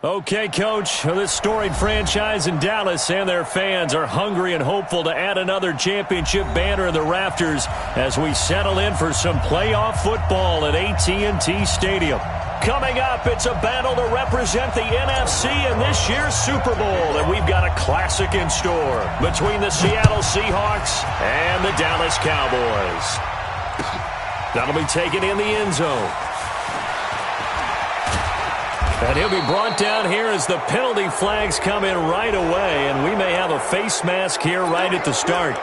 Okay, Coach, this storied franchise in Dallas and their fans are hungry and hopeful to add another championship banner in the rafters as we settle in for some playoff football at AT&T Stadium. Coming up, it's a battle to represent the NFC in this year's Super Bowl, and we've got a classic in store between the Seattle Seahawks and the Dallas Cowboys. That'll be taken in the end zone. And he'll be brought down here as the penalty flags come in right away, and we may have a face mask here right at the start.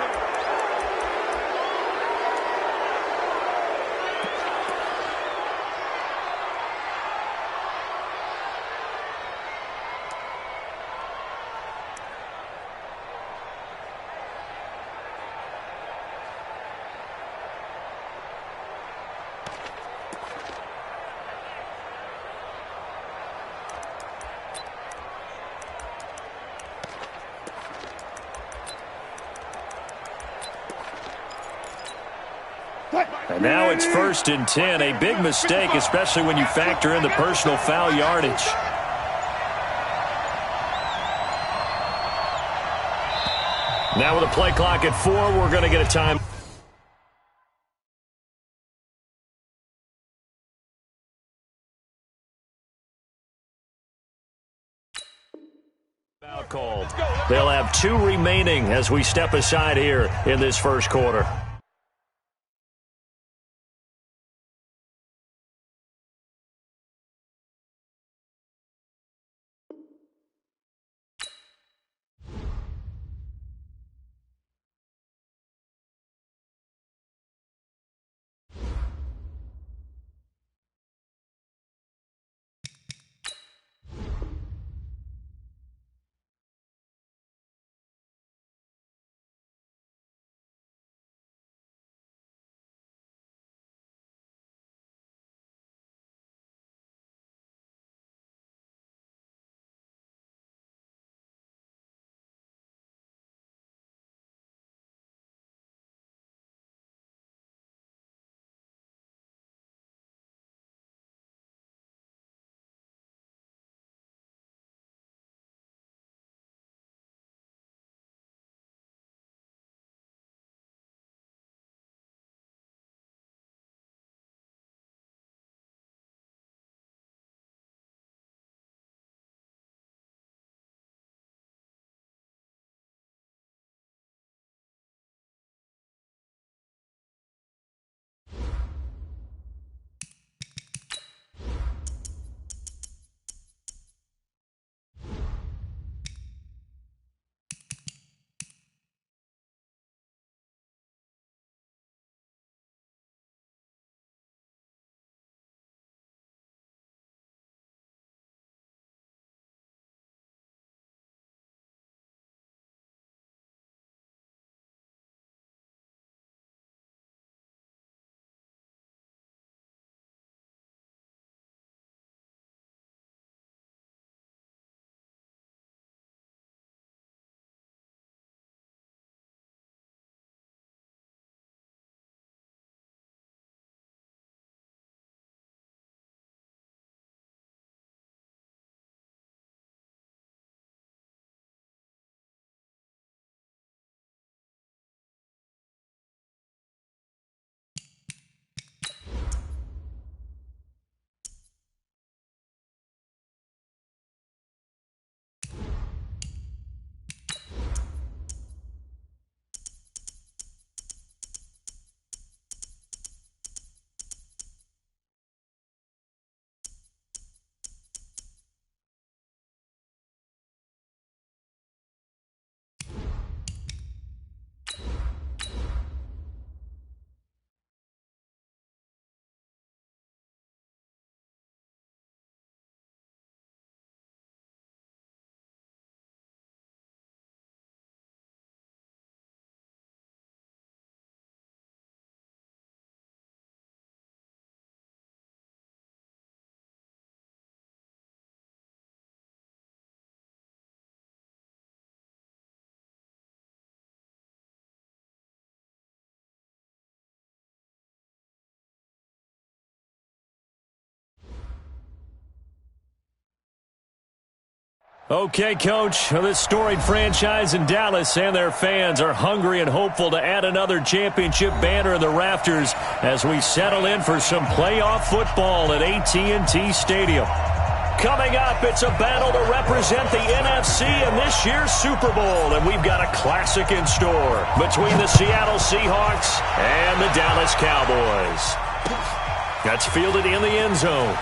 And now it's 1st and 10, a big mistake, especially when you factor in the personal foul yardage. Now with a play clock at 4, we're going to get a time. Foul called. They'll have 2 remaining as we step aside here in this first quarter. Okay, Coach, this storied franchise in Dallas and their fans are hungry and hopeful to add another championship banner in the rafters as we settle in for some playoff football at AT&T Stadium. Coming up, it's a battle to represent the NFC in this year's Super Bowl, and we've got a classic in store between the Seattle Seahawks and the Dallas Cowboys. That's fielded in the end zone.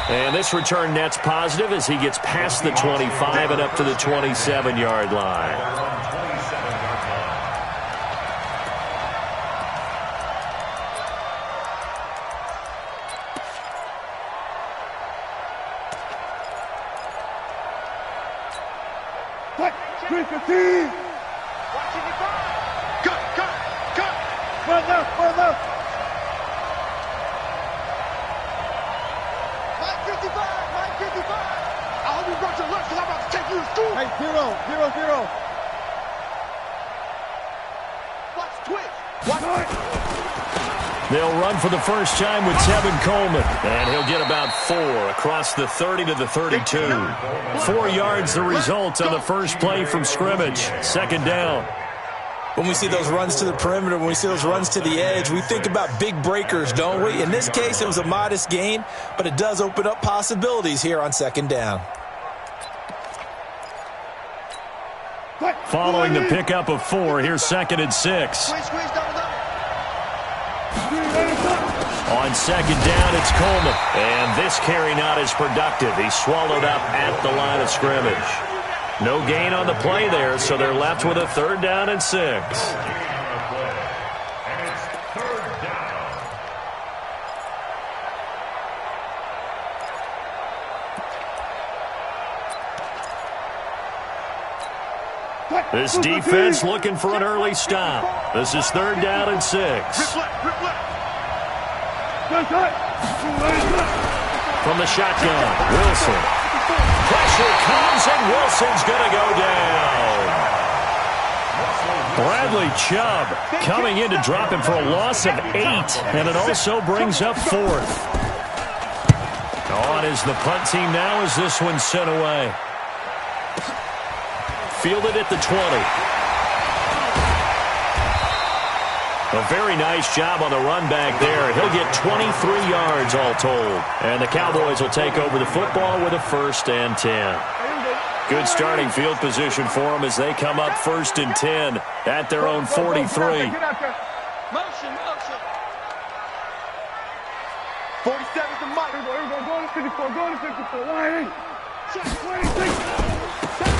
And this return net's positive as he gets past the 25 and up to the 27-yard line. Cut! Run left! Mike 55! I hope you brought your lunch because I'm about to take you to school! Hey, 0. Watch twitch! Watch it! They'll run for the first time with Tevin Coleman, and he'll get about 4 across the 30 to the 32. 4 yards the result on the first play from scrimmage. Second down. When we see those runs to the perimeter, when we see those runs to the edge, we think about big breakers, don't we? In this case, it was a modest gain, but it does open up possibilities here on second down. Following the pickup of 4, here's 2nd and 6. On second down, it's Coleman. And this carry not as productive. He's swallowed up at the line of scrimmage. No gain on the play there, so they're left with a 3rd down and 6. This defense looking for an early stop. This is 3rd down and 6. From the shotgun, Wilson. Pressure comes, and Wilson's going to go down. Bradley Chubb coming in to drop him for a loss of 8, and it also brings up 4th. On is the punt team now as this one's sent away. Fielded at the 20. A very nice job on the run back there. He'll get 23 yards all told. And the Cowboys will take over the football with a 1st and 10. Good starting field position for them as they come up 1st and 10 at their own 43. Motion. 47's the mic. Go to 54.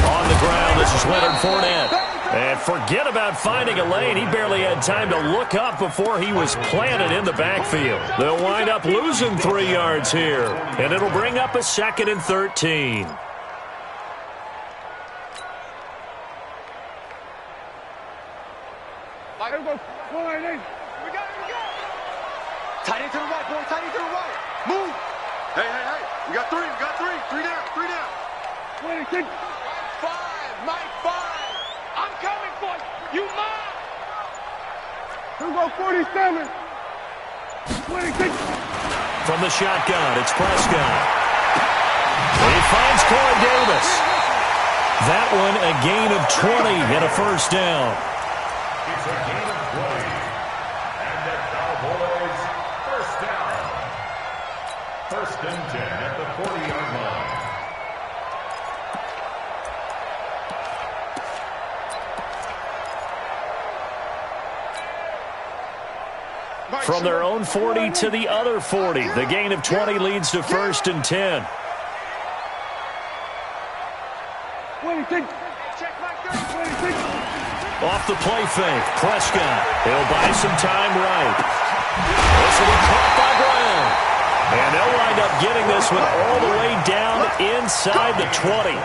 On the ground, this is Leonard Fournette. And forget about finding a lane. He barely had time to look up before he was planted in the backfield. They'll wind up losing 3 yards here. And it'll bring up a 2nd and 13. Tight end to the right, boy. Tight end to the right. Move. Hey. We got 3. 3 down. 26. 5. Mike 5. I'm coming for you. You mine. Who go 47? 26. From the shotgun, it's Prescott. He finds Corey Davis. That one a gain of 20 and a 1st down. It's a gain of 20. And the Cowboys 1st down. 1st and 10 at the 40-yard line. From their own 40 to the other 40. The gain of 20 leads to 1st and 10. 26. Off the play fake, Prescott. He'll buy some time right. This will be caught by Brown. And they'll wind up getting this one all the way down inside the 20.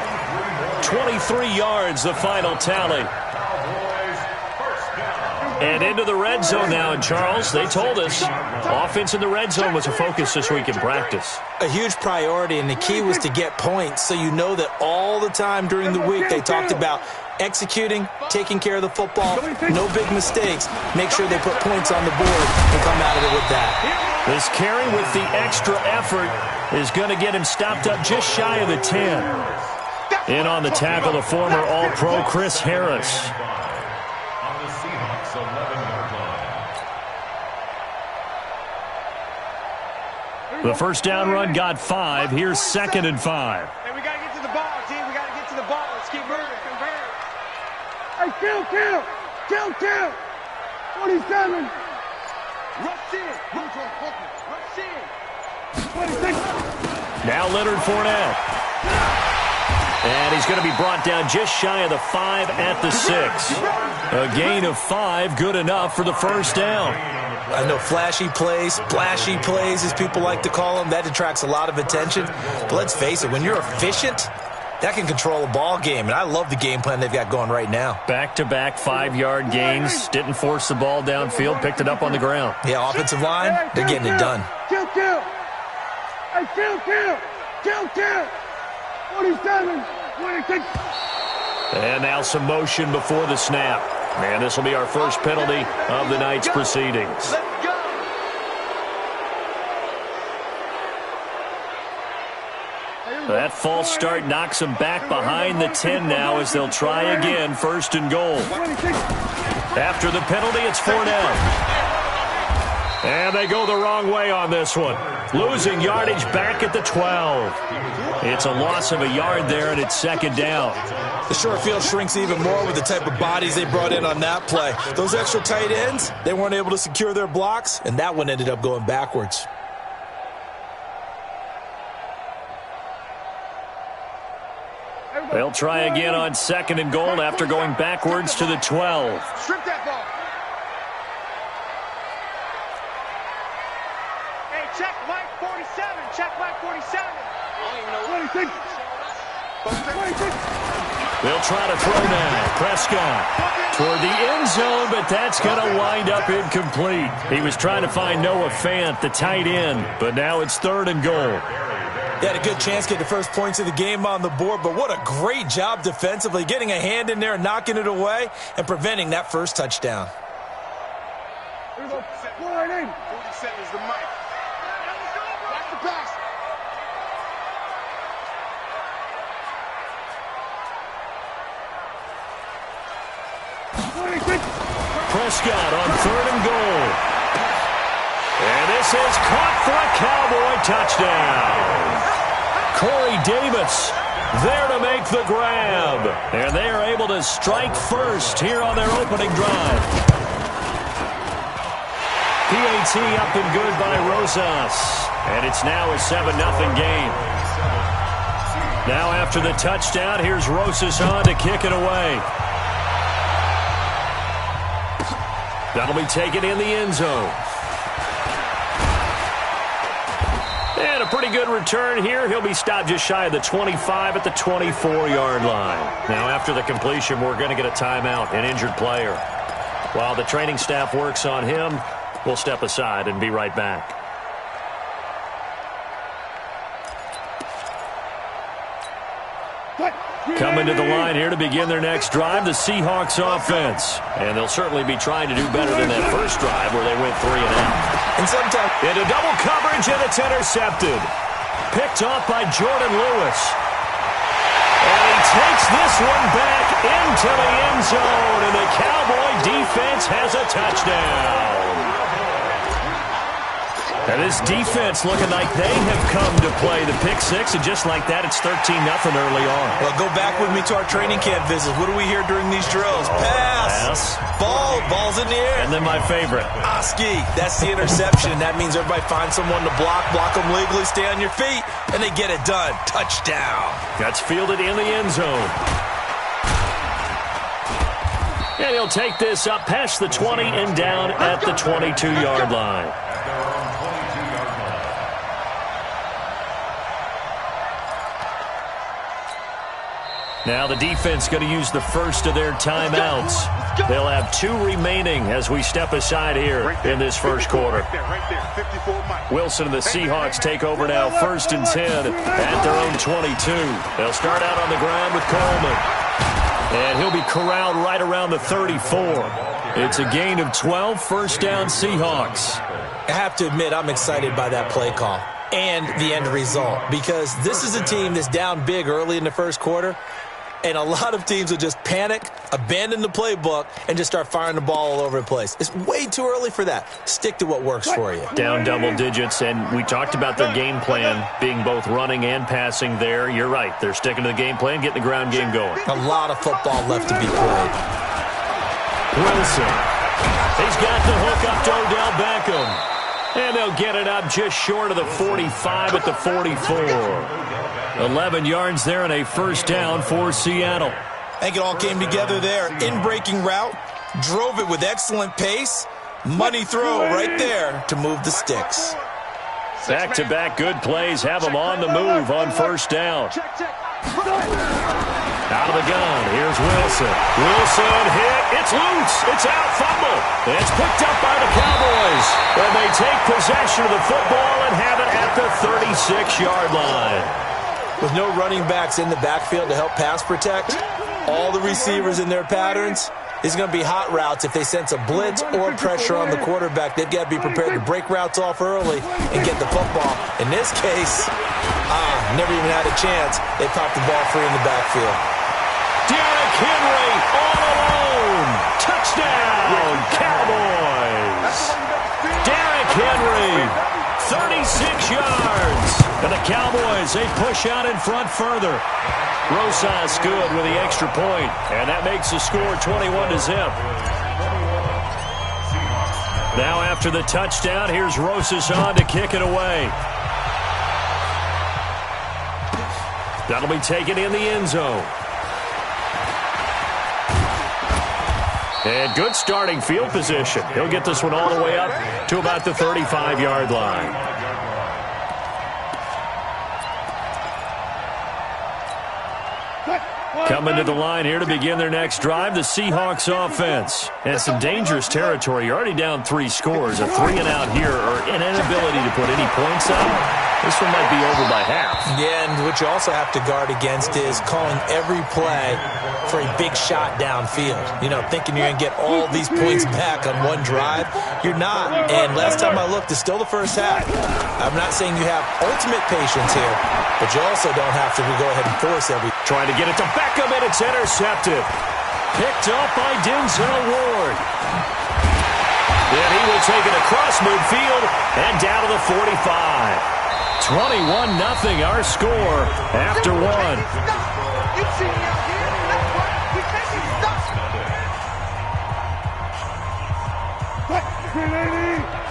23 yards, the final tally. And into the red zone now, and Charles, they told us offense in the red zone was a focus this week in practice. A huge priority, and the key was to get points, so you know that all the time during the week they talked about executing, taking care of the football, no big mistakes, make sure they put points on the board and come out of it with that. This carry with the extra effort is going to get him stopped up just shy of the 10. In on the tackle, the former All-Pro Chris Harris. On the Seahawks 11-yard line. The first down run got 5. Here's 2nd and 5. Hey, we got to get to the ball, G. We got to get to the ball. Let's keep moving. Hey, kill. 47. Rush in. Rush in. 26. Now Leonard Fournette. And he's going to be brought down just shy of the 5 at the 6. A gain of 5, good enough for the first down. I know flashy plays, splashy plays, as people like to call them, that attracts a lot of attention. But let's face it, when you're efficient, that can control a ball game. And I love the game plan they've got going right now. Back-to-back 5-yard gains. Didn't force the ball downfield. Picked it up on the ground. Yeah, offensive line, they're getting it done. Kill. Hey, kill. 47. 26. And now some motion before the snap. And this will be our first penalty of the night's proceedings. Let's go. That false start knocks them back behind the 10 now as they'll try again, 1st and goal. After the penalty, it's Fournette. And they go the wrong way on this one. Losing yardage back at the 12. It's a loss of a yard there, and it's 2nd down. The short field shrinks even more with the type of bodies they brought in on that play. Those extra tight ends, they weren't able to secure their blocks, and that one ended up going backwards. They'll try again on 2nd and goal after going backwards to the 12. Strip that ball. Hey, check Mike 47. Check Mike 47. I don't even know. 26. They'll try to throw now. Prescott toward the end zone, but that's going to wind up incomplete. He was trying to find Noah Fant, the tight end, but now it's 3rd and goal. They had a good chance to get the first points of the game on the board, but what a great job defensively, getting a hand in there, knocking it away, and preventing that first touchdown. 47 is the mic. Watch the pass. Prescott on 3rd and goal. And this is caught for a Cowboy touchdown. Corey Davis there to make the grab. And they are able to strike first here on their opening drive. PAT up and good by Rosas. And it's now a 7-0 game. Now after the touchdown, here's Rosas on to kick it away. That'll be taken in the end zone. And a pretty good return here. He'll be stopped just shy of the 25 at the 24-yard line. Now after the completion, we're going to get a timeout, an injured player. While the training staff works on him, we'll step aside and be right back. Coming to the line here to begin their next drive, the Seahawks offense. And they'll certainly be trying to do better than that first drive where they went 3 and out. And sometimes into double coverage, and it's intercepted. Picked off by Jordan Lewis. And he takes this one back into the end zone, and the Cowboy defense has a touchdown. And this defense looking like they have come to play the pick six, and just like that, it's 13-0 early on. Well, go back with me to our training camp visits. What do we hear during these drills? Pass. Ball's in the air. And then my favorite. Oski. That's the interception. That means everybody finds someone to block them legally, stay on your feet, and they get it done. Touchdown. That's fielded in the end zone. And he'll take this up past the 20 and down at the 22-yard line. Now the defense going to use the first of their timeouts. They'll have 2 remaining as we step aside here in this first quarter. Wilson and the Seahawks take over now, 1st and 10 at their own 22. They'll start out on the ground with Coleman. And he'll be corralled right around the 34. It's a gain of 12, first down Seahawks. I have to admit, I'm excited by that play call and the end result, because this is a team that's down big early in the first quarter, and a lot of teams will just panic, abandon the playbook, and just start firing the ball all over the place. It's way too early for that. Stick to what works for you. Down double digits, and we talked about their game plan being both running and passing there. You're right. They're sticking to the game plan, getting the ground game going. A lot of football left to be played. Wilson. He's got the hook up to Odell Beckham. And they'll get it up just short of the 45 at the 44. 11 yards there and a first down for Seattle. I think it all came together there. In-breaking route, drove it with excellent pace. Money throw right there to move the sticks. Back-to-back good plays have them on the move on first down. Out of the gun, here's Wilson. Wilson hit, it's loose, it's out, fumble. It's picked up by the Cowboys. And they take possession of the football and have it at the 36-yard line. With no running backs in the backfield to help pass protect, all the receivers in their patterns, it's going to be hot routes if they sense a blitz or pressure on the quarterback. They've got to be prepared to break routes off early and get the football. In this case, never even had a chance. They popped the ball free in the backfield. Derrick Henry all alone. Touchdown, Cowboys. Derrick Henry, 36 yards. And the Cowboys, they push out in front further. Rosas good with the extra point, and that makes the score 21-0. Now after the touchdown, here's Rosas on to kick it away. That'll be taken in the end zone. And good starting field position. He'll get this one all the way up to about the 35-yard line. Coming to the line here to begin their next drive, the Seahawks offense. And some dangerous territory. You're already down 3 scores. A 3-and-out here, or an inability to put any points up. This one might be over by half. Yeah, and what you also have to guard against is calling every play for a big shot downfield. You know, thinking you're going to get all these points back on one drive. You're not. And last time I looked, it's still the first half. I'm not saying you have ultimate patience here, but you also don't have to go ahead and force every. Trying to get it to Beckham, and it's intercepted. Picked up by Denzel Ward. Then he will take it across midfield and down to the 45. 21-0 our score after one. You see me out here?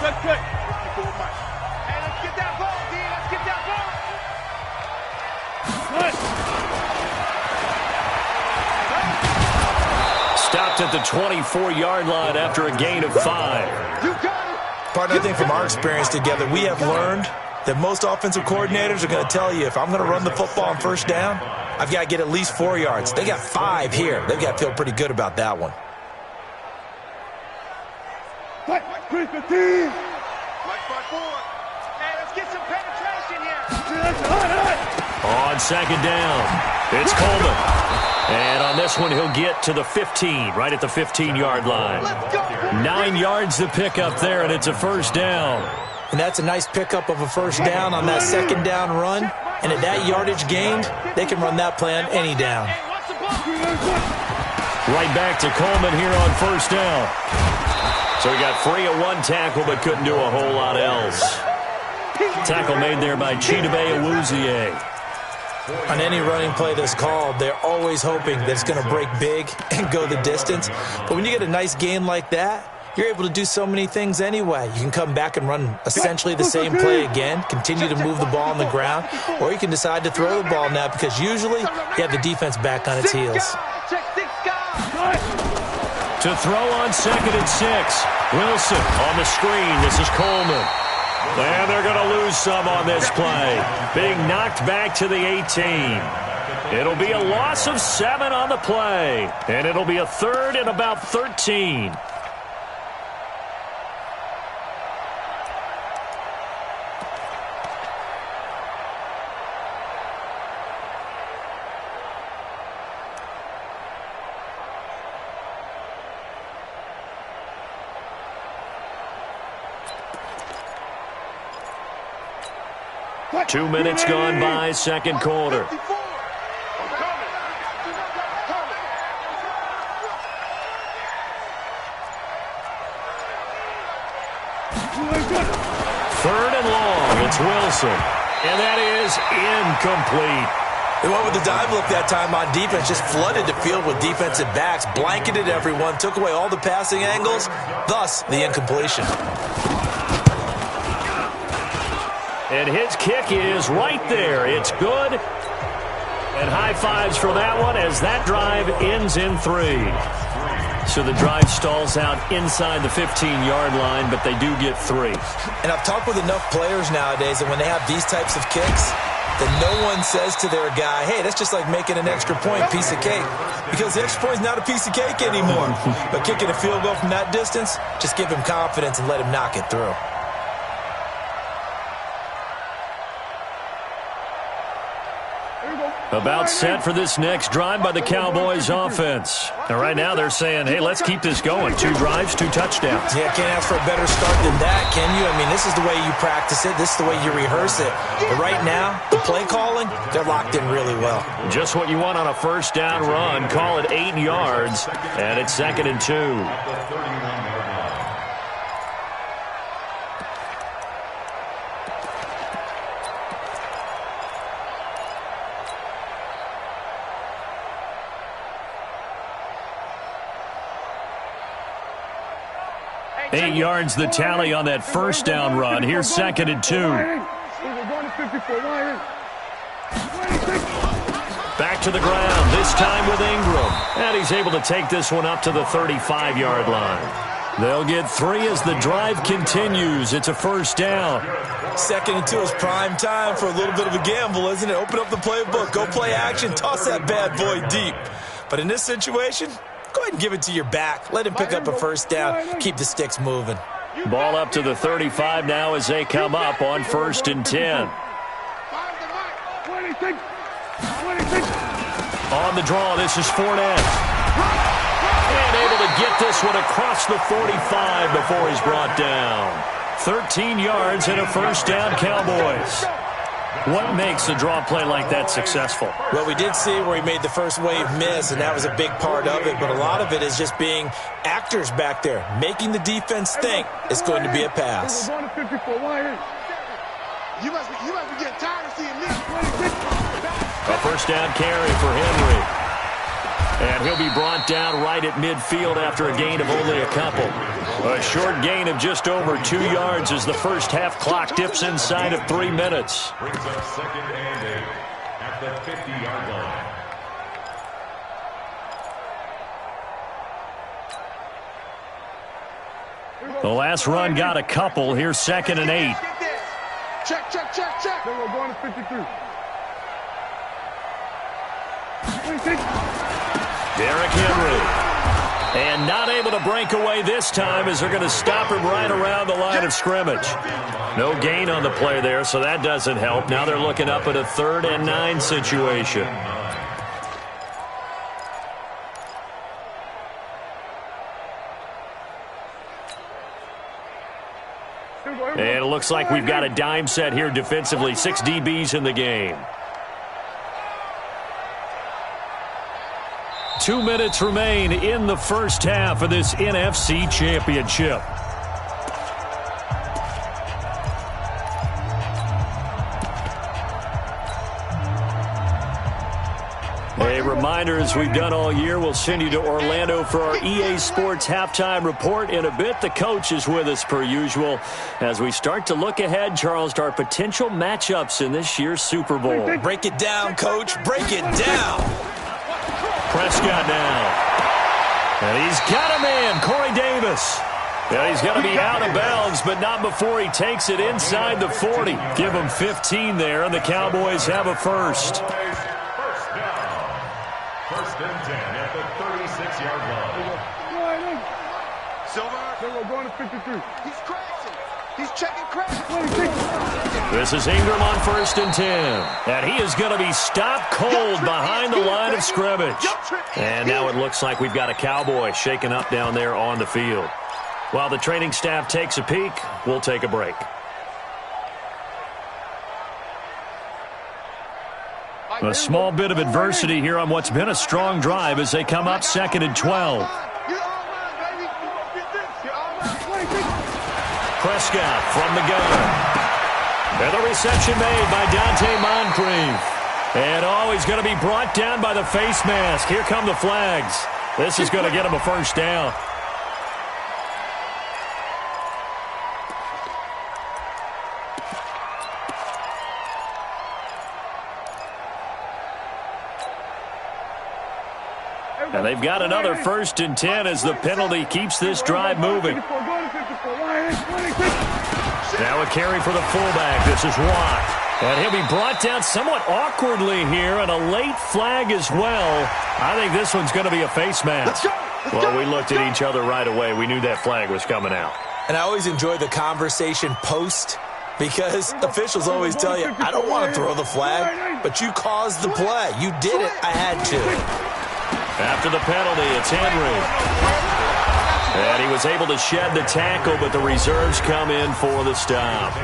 That's right. We make it stop. Good. Hey, let's get that ball, D. Let's get that ball. Stopped at the 24-yard line after a gain of 5. You got it. Partner, I think from our experience together, we have learned that most offensive coordinators are going to tell you, if I'm going to run the football on first down, I've got to get at least 4 yards. They got 5 here. They've got to feel pretty good about that one. Hey, let's get some penetration here. On second down, it's Coleman. And on this one, he'll get to the 15, right at the 15-yard line. 9 yards to pick up there, and it's a first down. And that's a nice pickup of a first down on that second down run. And at that yardage gained, they can run that play on any down. Right back to Coleman here on first down. So he got free of one tackle, but couldn't do a whole lot else. Tackle made there by Chidobe Awuzie. On any running play that's called, they're always hoping that it's going to break big and go the distance. But when you get a nice gain like that, you're able to do so many things anyway. You can come back and run essentially the same play again, continue to move the ball on the ground, or you can decide to throw the ball now because usually you have the defense back on its heels. To throw on second and 6. Wilson on the screen. This is Coleman. And they're going to lose some on this play. Being knocked back to the 18. It'll be a loss of 7 on the play. And it'll be a third and about 13. 2 minutes gone by, second quarter. Third and long. It's Wilson. And that is incomplete. They went with the dive look that time on defense, just flooded the field with defensive backs, blanketed everyone, took away all the passing angles, thus the incompletion. And his kick is right there. It's good. And high fives for that one as that drive ends in 3. So the drive stalls out inside the 15-yard line, but they do get 3. And I've talked with enough players nowadays that when they have these types of kicks, that no one says to their guy, hey, that's just like making an extra point, piece of cake. Because the extra point is not a piece of cake anymore. But kicking a field goal from that distance, just give him confidence and let him knock it through. About set for this next drive by the Cowboys offense. And right now they're saying, hey, let's keep this going. 2 drives, 2 touchdowns. Yeah, can't ask for a better start than that, can you? I mean, this is the way you practice it. This is the way you rehearse it. But right now, the play calling, they're locked in really well. Just what you want on a first down run. Call it 8 yards, and it's 2nd and 2. Eight yards the tally on that first down run. Here's 2nd and 2. Back to the ground, this time with Ingram. And he's able to take this one up to the 35-yard line. They'll get 3 as the drive continues. It's a first down. 2nd and 2 is prime time for a little bit of a gamble, isn't it? Open up the playbook, go play action, toss that bad boy deep. But in this situation, go ahead and give it to your back. Let him pick up a first down. Keep the sticks moving. Ball up to the 35 now as they come up on 1st and 10. On the draw, this is Fournette. And able to get this one across the 45 before he's brought down. 13 yards and a first down, Cowboys. What makes a draw play like that successful? Well, we did see where he made the first wave miss, and that was a big part of it. But a lot of it is just being actors back there, making the defense think it's going to be a pass. You must be getting tired of seeing me. A first down carry for Henry. And he'll be brought down right at midfield after a gain of only a couple. A short gain of just over 2 yards as the first half clock dips inside of 3 minutes. Brings up 2nd and 8 at the 50-yard line. The last run got a couple. Here's 2nd and 8. Check. Then we're going to 53. Derrick Henry. And not able to break away this time as they're going to stop him right around the line of scrimmage. No gain on the play there, so that doesn't help. Now they're looking up at a 3rd and 9 situation. And it looks like we've got a dime set here defensively. 6 DBs in the game. 2 minutes remain in the first half of this NFC Championship. A reminder, as we've done all year, we'll send you to Orlando for our EA Sports Halftime Report in a bit. The coach is with us per usual as we start to look ahead, Charles, to our potential matchups in this year's Super Bowl. Break it down, Coach. Break it down. Prescott now. And he's got a man, Corey Davis. And he's going to be out of bounds, but not before he takes it inside the 40. Give him 15 there, and the Cowboys have a first. First down. 1st and 10 at the 36-yard line. Silver. We're going to 53. He's crashing. He's checking crash. This is Ingram on 1st and 10. And he is going to be stopped cold behind the line of scrimmage. And now it looks like we've got a Cowboy shaken up down there on the field. While the training staff takes a peek, we'll take a break. A small bit of adversity here on what's been a strong drive as they come up 2nd and 12. Prescott from the gun. And the reception made by Dante Moncrief. And he's going to be brought down by the face mask. Here come the flags. This is going to get him a first down. And they've got another 1st and 10 as the penalty keeps this drive moving. Now a carry for the fullback. This is Watt. And he'll be brought down somewhat awkwardly here, and a late flag as well. I think this one's going to be a face mask. Well, we looked at each other right away. We knew that flag was coming out. And I always enjoy the conversation post, because officials always tell you, I don't want to throw the flag, but you caused the play. You did it. I had to. After the penalty, it's Henry. And he was able to shed the tackle, but the reserves come in for the stop.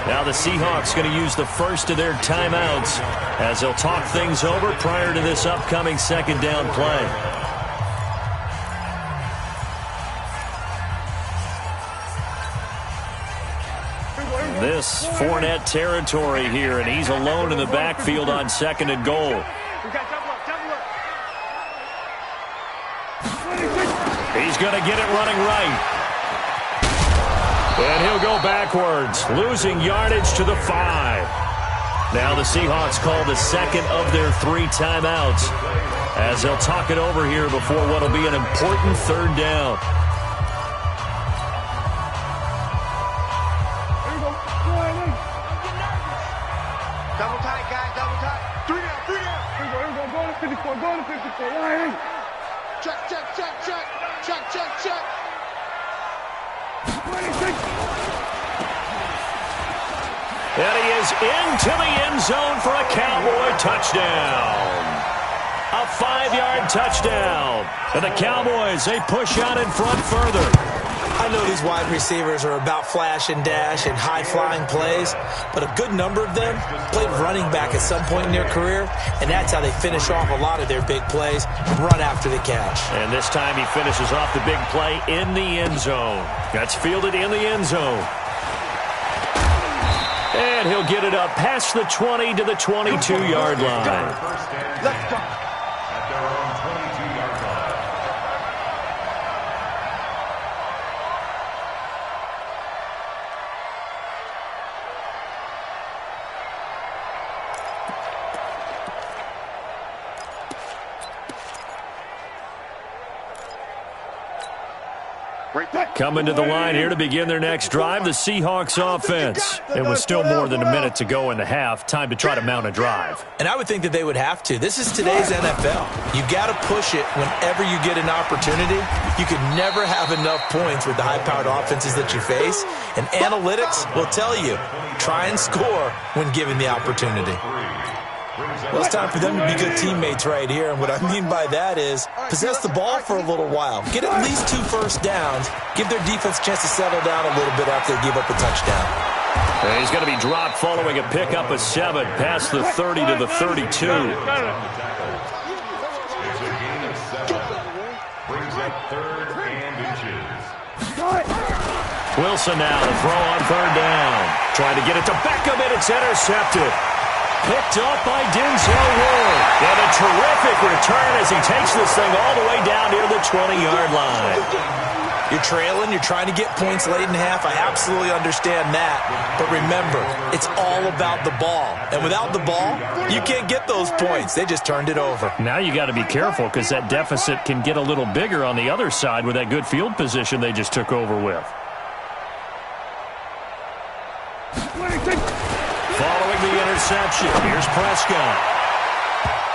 Now the Seahawks going to use the first of their timeouts as they'll talk things over prior to this upcoming 2nd down play. This Fournette territory here, and he's alone in the backfield on 2nd and goal. He's going to get it running right. And he'll go backwards, losing yardage to the 5. Now the Seahawks call the 2nd of their 3 timeouts as they'll talk it over here before what will be an important 3rd down. Double tight, guys, double tight. 3 down, 3 down. Here we go, go to 54, go to 54. Check, check, check, check. Check, check, check. 26. And he is into the end zone for a Cowboy touchdown. A 5-yard touchdown. And the Cowboys, they push out in front further. I know these wide receivers are about flash and dash and high-flying plays, but a good number of them played running back at some point in their career, and that's how they finish off a lot of their big plays, run after the catch. And this time he finishes off the big play in the end zone. That's fielded in the end zone. And he'll get it up past the 20 to the 22-yard line. Let's go. At their own 22-yard line. Coming to the line here to begin their next drive, the Seahawks offense. And with still more than a minute to go in the half, time to try to mount a drive. And I would think that they would have to. This is today's NFL. You got to push it whenever you get an opportunity. You can never have enough points with the high-powered offenses that you face. And analytics will tell you, try and score when given the opportunity. Well, it's time for them to be good teammates right here. And what I mean by that is possess the ball for a little while. Get at least 2 first downs. Give their defense a chance to settle down a little bit after they give up a touchdown. And he's going to be dropped following a pickup of 7 past the 30 to the 32. It's a gain of 7. Brings up 3rd and inches. Wilson now to throw on 3rd down. Trying to get it to Beckham, and it's intercepted. Picked up by Denzel Ward. And a terrific return as he takes this thing all the way down near the 20-yard line. You're trailing. You're trying to get points late in half. I absolutely understand that. But remember, it's all about the ball. And without the ball, you can't get those points. They just turned it over. Now you got to be careful because that deficit can get a little bigger on the other side with that good field position they just took over with. Following the interception, here's Prescott.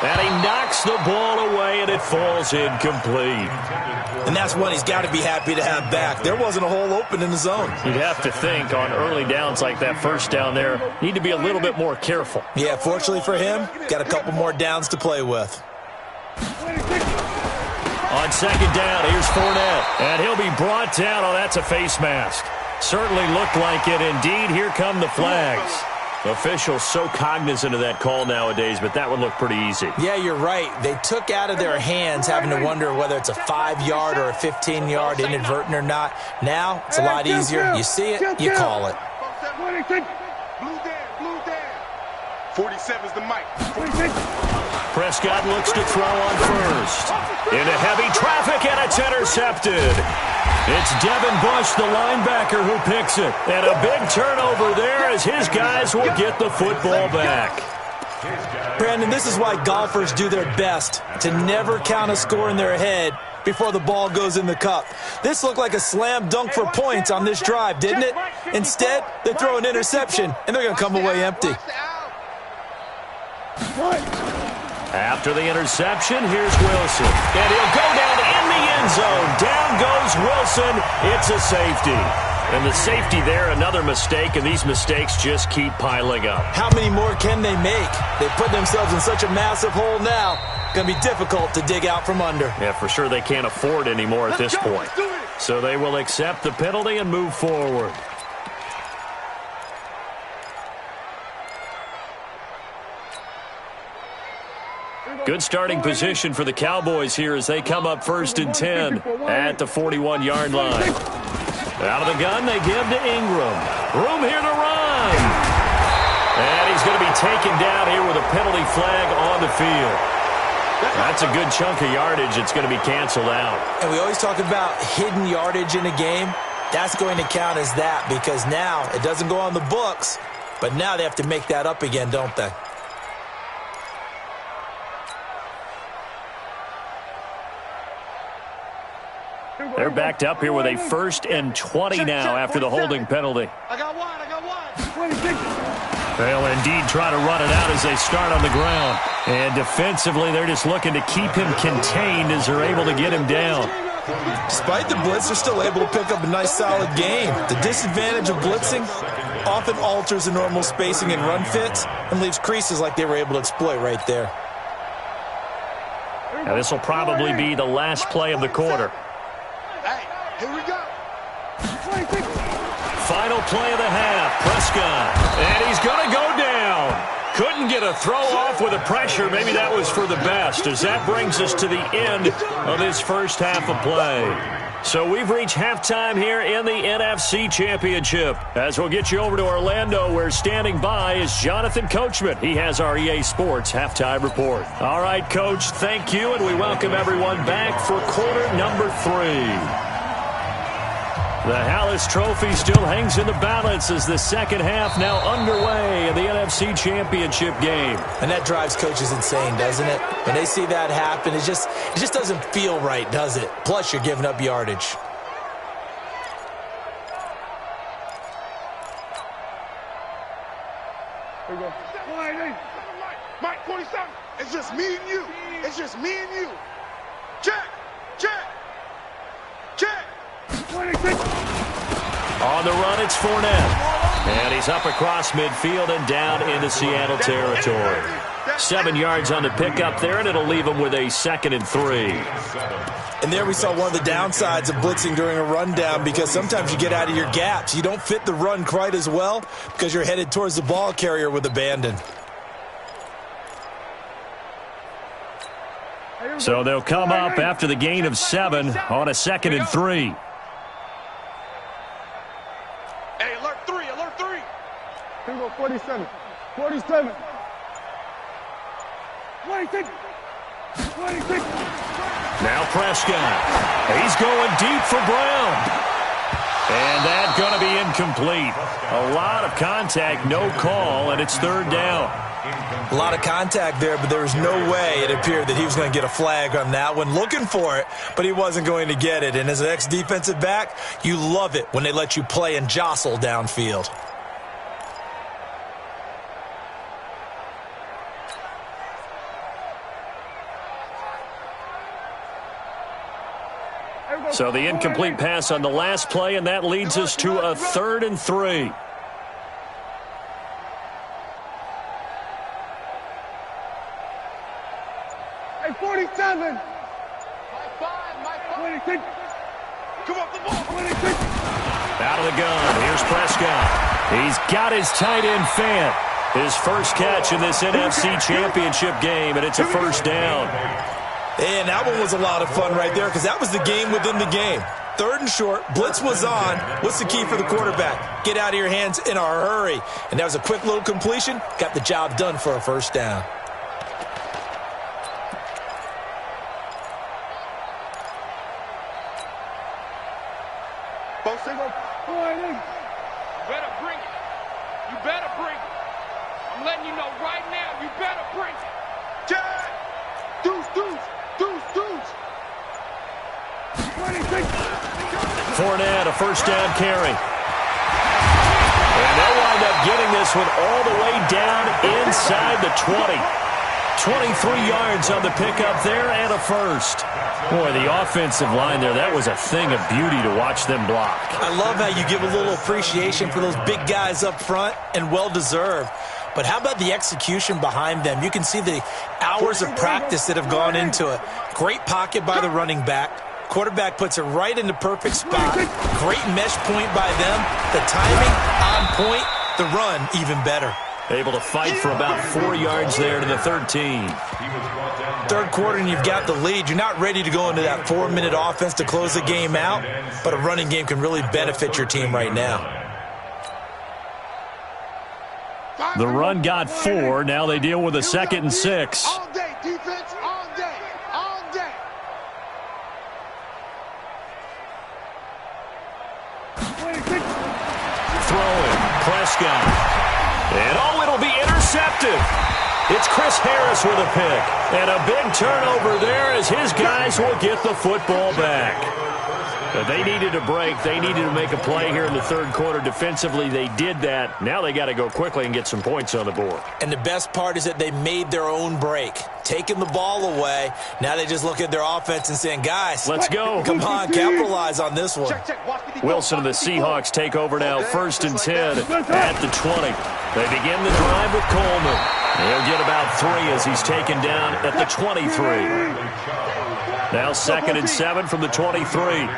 And he knocks the ball away, and it falls incomplete. And that's one he's got to be happy to have back. There wasn't a hole open in the zone. You'd have to think on early downs like that first down there, need to be a little bit more careful. Yeah, fortunately for him, got a couple more downs to play with. On 2nd down, here's Fournette. And he'll be brought down. Oh, that's a face mask. Certainly looked like it. Indeed, here come the flags. Officials so cognizant of that call nowadays, but that one looked pretty easy. Yeah, you're right. They took out of their hands having to wonder whether it's a 5-yard or a 15-yard, inadvertent or not. Now, it's a lot easier. You see it, you call it. Blue down. 47's the mic. Prescott looks to throw on first. Into heavy traffic, and it's intercepted. It's Devin Bush, the linebacker, who picks it. And a big turnover there as his guys will get the football back. Brandon, this is why golfers do their best to never count a score in their head before the ball goes in the cup. This looked like a slam dunk for points on this drive, didn't it? Instead, they throw an interception, and they're going to come away empty. After the interception, here's Wilson. And he'll go down in the end zone. Down goes Wilson. It's a safety. And the safety there, another mistake, and these mistakes just keep piling up. How many more can they make? They put themselves in such a massive hole now. Going to be difficult to dig out from under. Yeah, for sure they can't afford any more at this point. So they will accept the penalty and move forward. Good starting position for the Cowboys here as they come up 1st and 10 at the 41-yard line. Out of the gun, they give to Ingram. Room here to run. And he's going to be taken down here with a penalty flag on the field. That's a good chunk of yardage. It's going to be canceled out. And we always talk about hidden yardage in a game. That's going to count as that because now it doesn't go on the books, but now they have to make that up again, don't they? They're backed up here with a 1st and 20 now after the holding penalty. I got one. They'll indeed try to run it out as they start on the ground. And defensively, they're just looking to keep him contained as they're able to get him down. Despite the blitz, they're still able to pick up a nice, solid game. The disadvantage of blitzing often alters the normal spacing and run fits and leaves creases like they were able to exploit right there. Now, this will probably be the last play of the quarter. Hey, here we go. Final play of the half, Prescott. And he's going to go down. Couldn't get a throw off with the pressure. Maybe that was for the best, as that brings us to the end of this first half of play. So we've reached halftime here in the NFC Championship. As we'll get you over to Orlando, where standing by is Jonathan Coachman. He has our EA Sports halftime report. All right, Coach, thank you, and we welcome everyone back for quarter number 3. The Hallis Trophy still hangs in the balance as the second half now underway in the NFC Championship game. And that drives coaches insane, doesn't it? When they see that happen, it just doesn't feel right, does it? Plus, you're giving up yardage. Here we go. Mike 47. It's just me and you. It's just me and you. Check. On the run, it's Fournette. And he's up across midfield and down into Seattle territory. 7 yards on the pickup there, and it'll leave him with a 2nd and 3. And there we saw one of the downsides of blitzing during a rundown, because sometimes you get out of your gaps. You don't fit the run quite as well because you're headed towards the ball carrier with abandon. So they'll come up after the gain of 7 on a 2nd and 3. Hey, alert 3. Here we go, 47. 47. 26. Now Prescott. He's going deep for Brown. And that's going to be incomplete. A lot of contact, no call, and it's 3rd down. A lot of contact there, but there was no way it appeared that he was going to get a flag on that one. Looking for it, but he wasn't going to get it. And as an ex-defensive back, you love it when they let you play and jostle downfield. So the incomplete pass on the last play, and that leads us to a 3rd and 3. Hey, 47. Mike 5. Come up the ball. 26. Out of the gun, here's Prescott. He's got his tight end Fant. His first catch in this NFC Championship game, and it's a first down. And that one was a lot of fun right there because that was the game within the game. 3rd and short, blitz was on. What's the key for the quarterback? Get out of your hands in a hurry. And that was a quick little completion. Got the job done for a first down. Both single. Boy, Better bring it. You better bring it. I'm letting you know right now, you better bring it. Jack! Deuce, deuce, deuce, deuce. 26. Fournette, a first down carry. And they'll wind up getting this one all the way down inside the 20. 23 yards on the pickup there and a first. Boy, the offensive line there, that was a thing of beauty to watch them block. I love how you give a little appreciation for those big guys up front, and well-deserved. But how about the execution behind them? You can see the hours of practice that have gone into it. Great pocket by the running back. Quarterback puts it right in the perfect spot. Great mesh point by them. The timing on point. The run even better. Able to fight for about 4 yards there to the 13. 3rd quarter and you've got the lead. You're not ready to go into that 4-minute offense to close the game out, but a running game can really benefit your team right now. The run got 4. Now they deal with a 2nd and 6. All day, defense, all day, all day. Throwing, Prescott. And it'll be intercepted. It's Chris Harris with a pick. And a big turnover there as his guys will get the football back. But they needed a break. They needed to make a play here in the 3rd quarter. Defensively, they did that. Now they got to go quickly and get some points on the board. And the best part is that they made their own break. Taking the ball away. Now they just look at their offense and saying, guys, let's go. Come on, capitalize on this one. Wilson and the Seahawks take over now, 1st and 10 at the 20. They begin the drive with Coleman. He'll get about 3 as he's taken down at the 23. Now 2nd and 7 from the 23.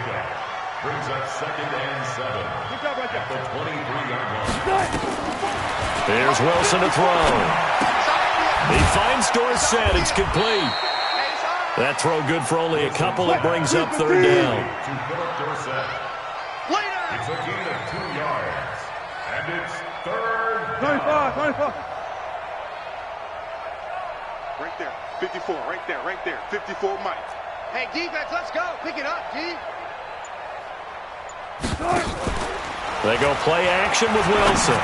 Brings up 2nd and 7 at the 23-yard line. Here's Wilson to throw. He finds Dorsett. It's complete. That throw good for only a couple. It brings up 3rd down. To Philip Dorsett. It's a gain of 2 yards. And it's 3rd down. 95. Right there, 54, right there, 54 Mike. Hey, defense, let's go. Pick it up, D. They go play action with Wilson.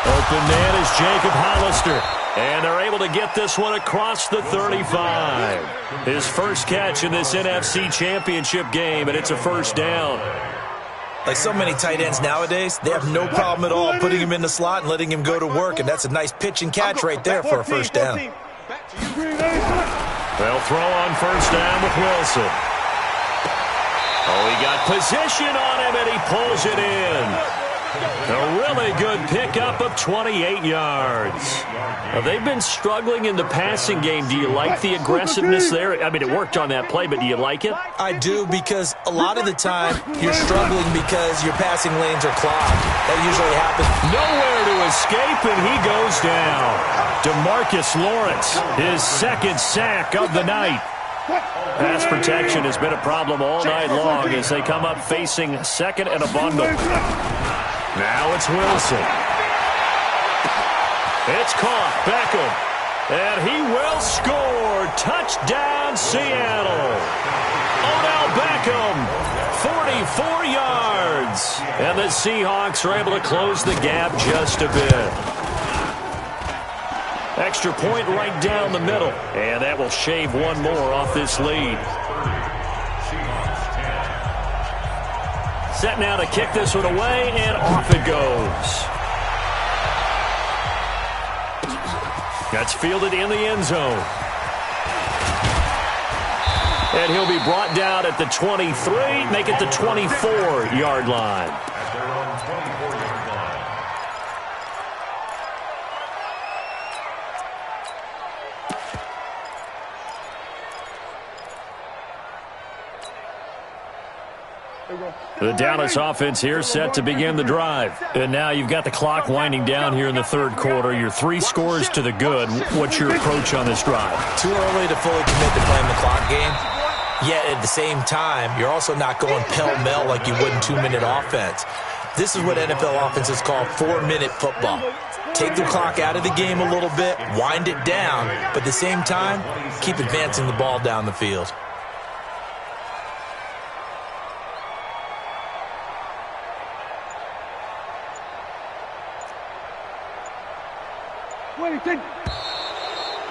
Open man is Jacob Hollister. And they're able to get this one across the 35. His first catch in this NFC Championship game, and it's a first down. Like so many tight ends nowadays, they have no problem at all putting him in the slot and letting him go to work, and that's a nice pitch and catch right there for a first down. They'll throw on first down with Wilson. Oh, he got position on him, and he pulls it in. A really good pickup of 28 yards. Now, they've been struggling in the passing game. Do you like the aggressiveness there? I mean, it worked on that play, but do you like it? I do, because a lot of the time you're struggling because your passing lanes are clogged. That usually happens. Nowhere to escape, and he goes down. DeMarcus Lawrence, his 2nd sack of the night. Pass protection has been a problem all night long as they come up facing 2nd and a bundle. Now it's Wilson. It's caught. Beckham. And he will score. Touchdown, Seattle. Odell Beckham, 44 yards. And the Seahawks are able to close the gap just a bit. Extra point right down the middle. And that will shave one more off this lead. Set now to kick this one away, and off it goes. That's fielded in the end zone. And he'll be brought down at the 23, make it the 24-yard line. At their own 24-yard line. The Dallas offense here set to begin the drive. And now you've got the clock winding down here in the third quarter. You're 3 scores to the good. What's your approach on this drive? Too early to fully commit to playing the clock game. Yet at the same time, you're also not going pell-mell like you would in 2-minute offense. This is what NFL offenses call 4-minute football. Take the clock out of the game a little bit, wind it down, but at the same time, keep advancing the ball down the field.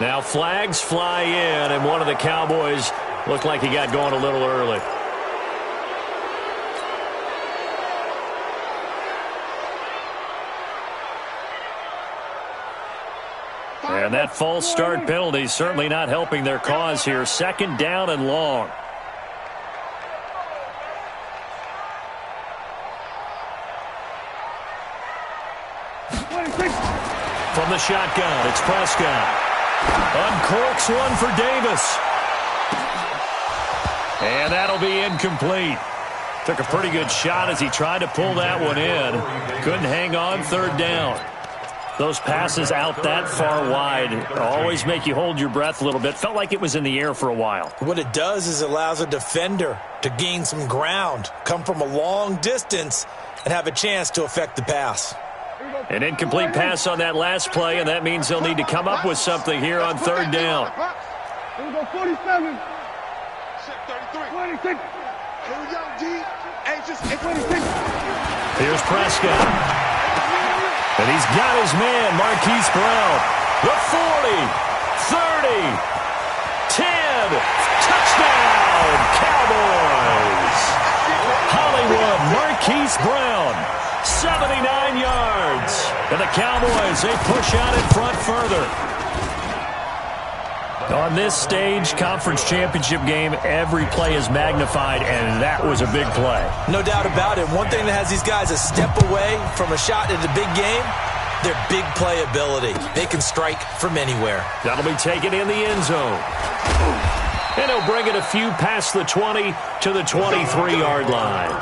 Now flags fly in, and one of the Cowboys looked like he got going a little early. And that false start penalty certainly not helping their cause here. 2nd down and long. From the shotgun, it's Prescott. Uncorks one for Davis. And that'll be incomplete. Took a pretty good shot as he tried to pull that one in. Couldn't hang on 3rd down. Those passes out that far wide always make you hold your breath a little bit. Felt like it was in the air for a while. What it does is it allows a defender to gain some ground, come from a long distance, and have a chance to affect the pass. An incomplete pass on that last play, and that means they'll need to come up with something here on 3rd down. Here we go, 47. 26. Here we go, D. Anxious. 26. Here's Prescott. And he's got his man, Marquise Brown. The 40, 30, 10. Touchdown, Cowboys. Hollywood, Marquise Brown. 79 yards. And the Cowboys, they push out in front further. On this stage, conference championship game, every play is magnified, and that was a big play. No doubt about it. One thing that has these guys a step away from a shot in the big game, their big play ability. They can strike from anywhere. That'll be taken in the end zone. And he'll bring it a few past the 20 to the 23-yard line.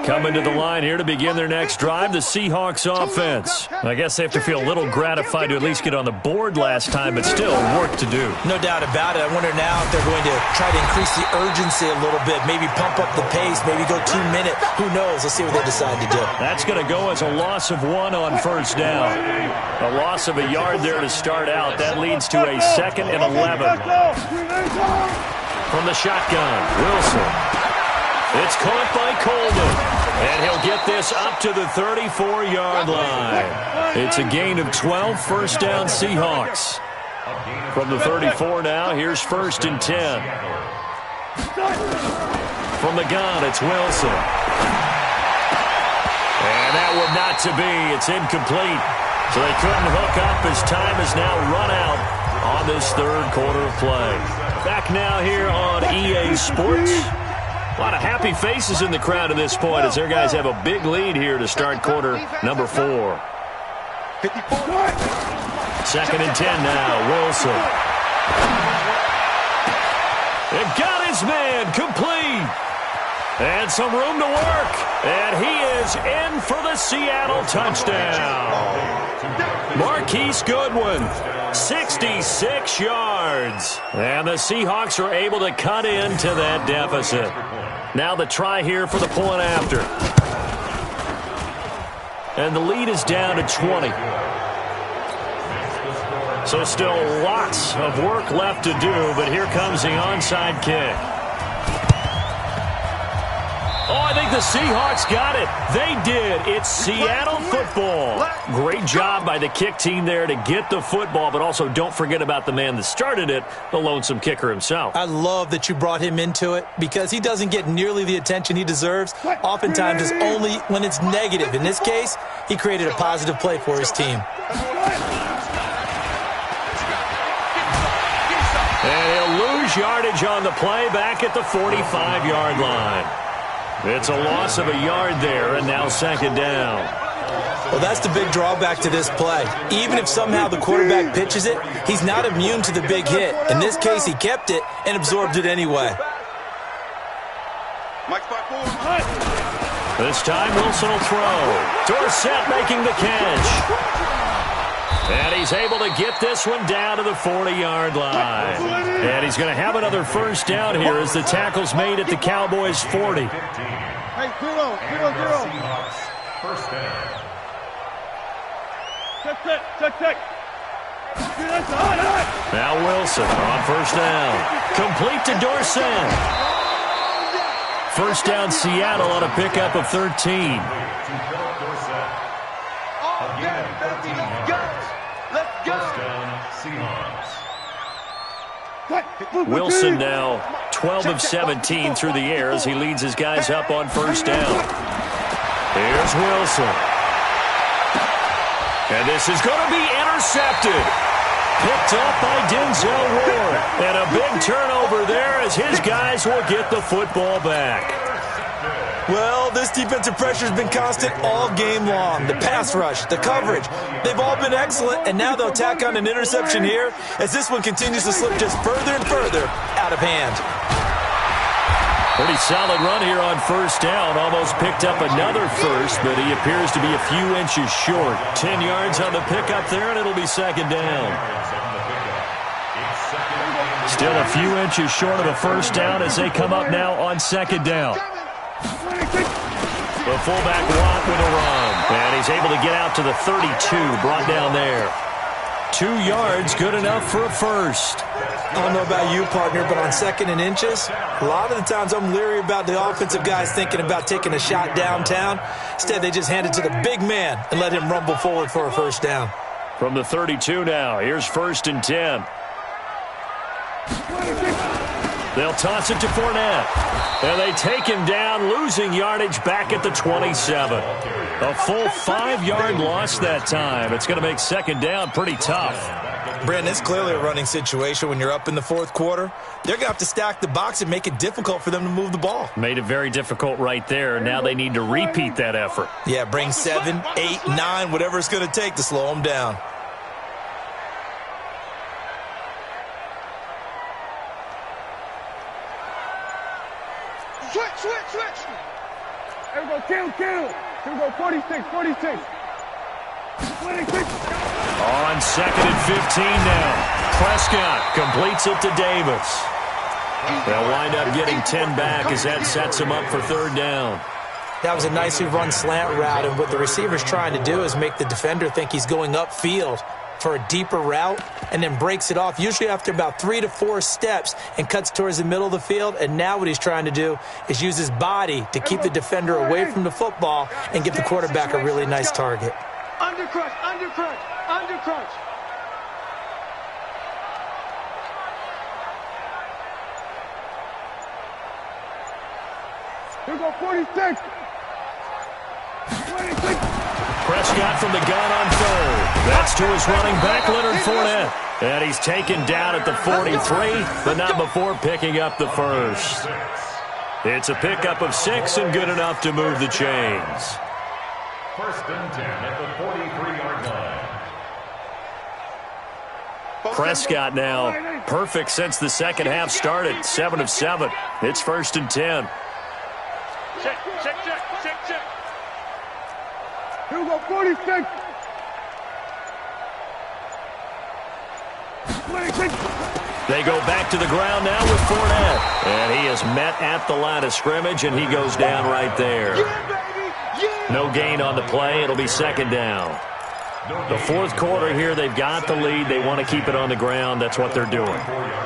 Coming to the line here to begin their next drive, the Seahawks offense. I guess they have to feel a little gratified to at least get on the board last time, but still work to do. No doubt about it. I wonder now if they're going to try to increase the urgency a little bit, maybe pump up the pace, maybe go 2-minute. Who knows? Let's see what they decide to do. That's going to go as a loss of 1 on 1st down. A loss of a yard there to start out. That leads to a 2nd and 11. From the shotgun, Wilson. It's caught by Coleman. And he'll get this up to the 34-yard line. It's a gain of 12, 1st down Seahawks. From the 34 now, here's 1st and 10. From the gun, it's Wilson. And that would not to be. It's incomplete. So they couldn't hook up as time is now run out on this 3rd quarter of play. Back now here on EA Sports. A lot of happy faces in the crowd at this point as their guys have a big lead here to start quarter number 4. 2nd and 10 now, Wilson. They've got his man complete. And some room to work. And he is in for the Seattle touchdown. Marquise Goodwin, 66 yards. And the Seahawks are able to cut into that deficit. Now the try here for the point after. And the lead is down to 20. So still lots of work left to do, but here comes the onside kick. Oh, I think the Seahawks got it. They did. It's Seattle football. Great job by the kick team there to get the football, but also don't forget about the man that started it, the lonesome kicker himself. I love that you brought him into it because he doesn't get nearly the attention he deserves. Oftentimes it's only when it's negative. In this case, he created a positive play for his team. And he'll lose yardage on the play back at the 45-yard line. It's a loss of a yard there, and now second down. Well, that's the big drawback to this play. Even if somehow the quarterback pitches it, he's not immune to the big hit. In this case, he kept it and absorbed it anyway. This time, Wilson will throw. Dorsett making the catch. And he's able to get this one down to the 40-yard line. And he's going to have another first down here as the tackle's made at the Cowboys' 40. Hey, 0. Seahawks, first down. Check. Now Wilson on first down. Complete to Dorsett. First down Seattle on a pickup of 13. Wilson now 12 of 17 through the air as he leads his guys up on first down. Here's Wilson. And this is going to be intercepted. Picked off by Denzel Ward. And a big turnover there as his guys will get the football back. Well, this defensive pressure has been constant all game long. The pass rush, the coverage, they've all been excellent, and now they'll tack on an interception here as this one continues to slip just further and further out of hand. Pretty solid run here on first down. Almost picked up another first, but he appears to be a few inches short. 10 yards on the pickup there, and it'll be second down. Still a few inches short of a first down as they come up now on second down. The fullback Watt with a run. And he's able to get out to the 32, brought down there. 2 yards, good enough for a first. I don't know about you, partner, but on second and inches, a lot of the times I'm leery about the offensive guys thinking about taking a shot downtown. Instead, they just hand it to the big man and let him rumble forward for a first down. From the 32 now, here's first and 10. They'll toss it to Fournette. And they take him down, losing yardage back at the 27. A full 5-yard loss that time. It's going to make second down pretty tough. Brandon, it's clearly a running situation when you're up in the fourth quarter. They're going to have to stack the box and make it difficult for them to move the ball. Made it very difficult right there. Now they need to repeat that effort. Yeah, bring 7, 8, 9, whatever it's going to take to slow them down. Switch. Here we go, kill. Here we go, 46. On second and 15 now. Prescott completes it to Davis. They'll wind up getting 10 back as that sets them up for third down. That was a nicely run slant route, and what the receiver's trying to do is make the defender think he's going upfield for a deeper route and then breaks it off, usually after about 3 to 4 steps, and cuts towards the middle of the field. And now what he's trying to do is use his body to keep the defender away from the football and give the quarterback a really nice target. Undercrunch. Here we go, 46. Prescott from the gun on third. That's to his running back, Leonard Fournette. And he's taken down at the 43, but not before picking up the first. It's a pickup of 6 and good enough to move the chains. First and 10 at the 43-yard line. Prescott now perfect since the second half started. 7 of 7. It's first and 10. Check. Here we go, 46. They go back to the ground now with Fournette. And he is met at the line of scrimmage, and he goes down right there. No gain on the play. It'll be second down. The fourth quarter here, they've got the lead. They want to keep it on the ground. That's what they're doing.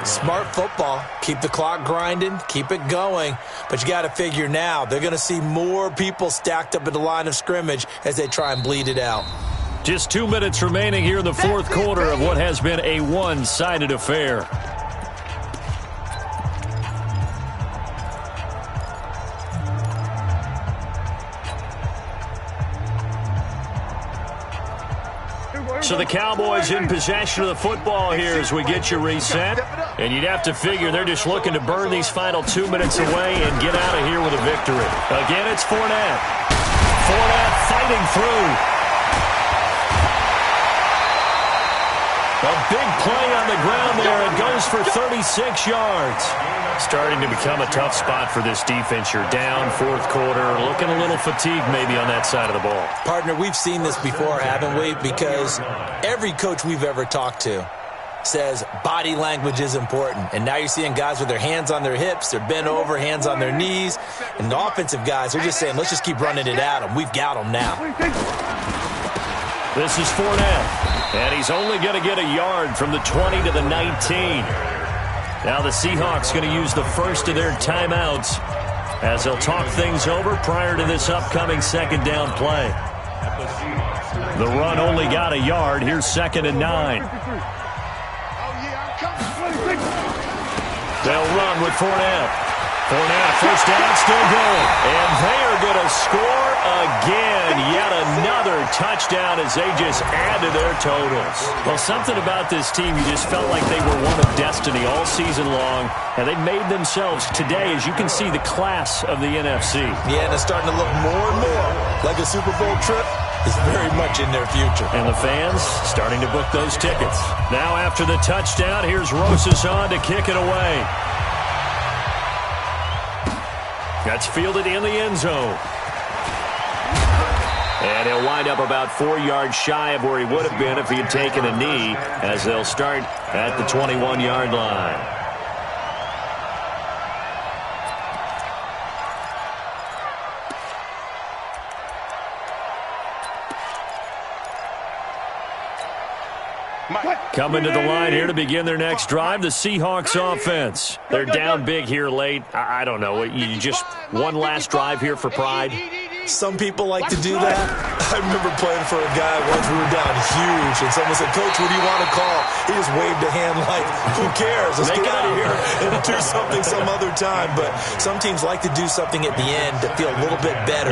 Smart football. Keep the clock grinding. Keep it going. But you got to figure now, they're going to see more people stacked up at the line of scrimmage as they try and bleed it out. Just 2 minutes remaining here in the fourth quarter of what has been a one-sided affair. So the Cowboys in possession of the football here as we get you reset. And you'd have to figure they're just looking to burn these final 2 minutes away and get out of here with a victory. Again, it's Fournette. Fournette fighting through. A big play on the ground there. It goes for 36 yards. Starting to become a tough spot for this defense. You're down fourth quarter, looking a little fatigued maybe on that side of the ball. Partner, we've seen this before, haven't we? Because every coach we've ever talked to says body language is important. And now you're seeing guys with their hands on their hips, they're bent over, hands on their knees. And the offensive guys, they're just saying, let's just keep running it at them. We've got them now. This is Fournette. And he's only going to get a yard from the 20 to the 19. Now the Seahawks going to use the first of their timeouts as they'll talk things over prior to this upcoming second down play. The run only got a yard. Here's 2nd and 9. They'll run with Fournette. Fournette, first down, still going. And they are going to score again. Yet another touchdown as they just add to their totals. Well, something about this team, you just felt like they were one of destiny all season long. And they made themselves today, as you can see, the class of the NFC. Yeah, and it's starting to look more and more like a Super Bowl trip is very much in their future. And the fans starting to book those tickets. Now after the touchdown, here's Rosas on to kick it away. That's fielded in the end zone. And he'll wind up about 4 yards shy of where he would have been if he had taken a knee, as they'll start at the 21-yard line. Coming to the line here to begin their next drive, the Seahawks offense. They're down big here late. I don't know. You just one last drive here for pride? Some people like to do that. I remember playing for a guy once. We were down huge, and someone said, "Coach, what do you want to call?" He just waved a hand like, who cares? Let's get out of here and do something some other time. But some teams like to do something at the end to feel a little bit better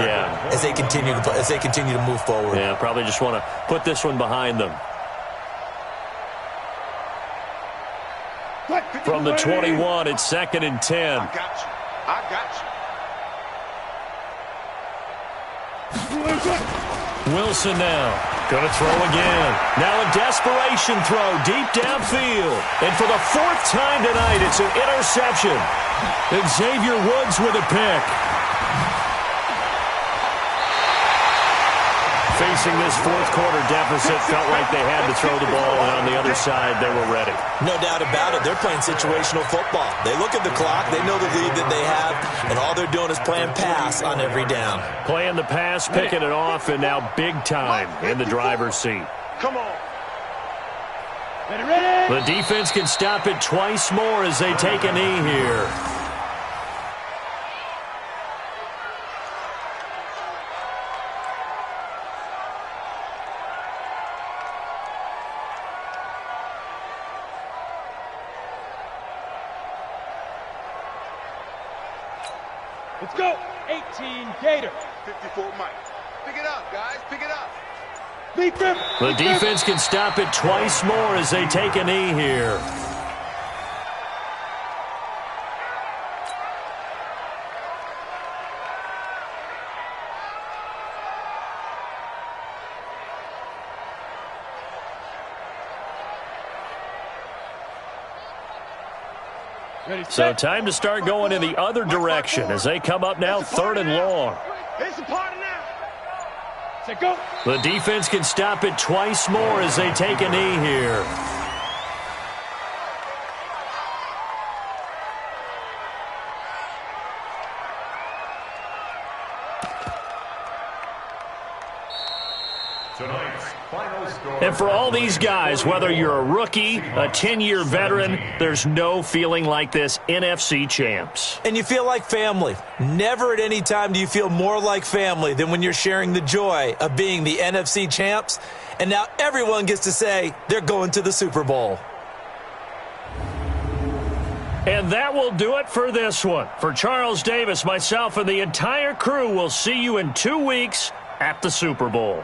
as they continue to play, as they continue to move forward. Yeah, probably just want to put this one behind them. From the 21, it's 2nd and 10. I got you. I got you. Wilson now. Going to throw again. Now a desperation throw deep downfield. And for the 4th time tonight, it's an interception. Xavier Woods with a pick. Facing this fourth quarter deficit, felt like they had to throw the ball, and on the other side, they were ready. No doubt about it. They're playing situational football. They look at the clock. They know the lead that they have, and all they're doing is playing pass on every down. Playing the pass, picking it off, and now big time in the driver's seat. Come on. The defense can stop it twice more as they take a knee here. Let's go. 18 Gator. 54 Mike. Pick it up, guys. Pick it up. Beat them. The defense can stop it twice more as they take a knee here. So time to start going in the other direction as they come up now 3rd and long. It's a party now. Say go. The defense can stop it twice more as they take a knee here. And for all these guys, whether you're a rookie, a 10-year veteran, there's no feeling like this NFC champs. And you feel like family. Never at any time do you feel more like family than when you're sharing the joy of being the NFC champs. And now everyone gets to say they're going to the Super Bowl. And that will do it for this one. For Charles Davis, myself, and the entire crew, we'll see you in 2 weeks at the Super Bowl.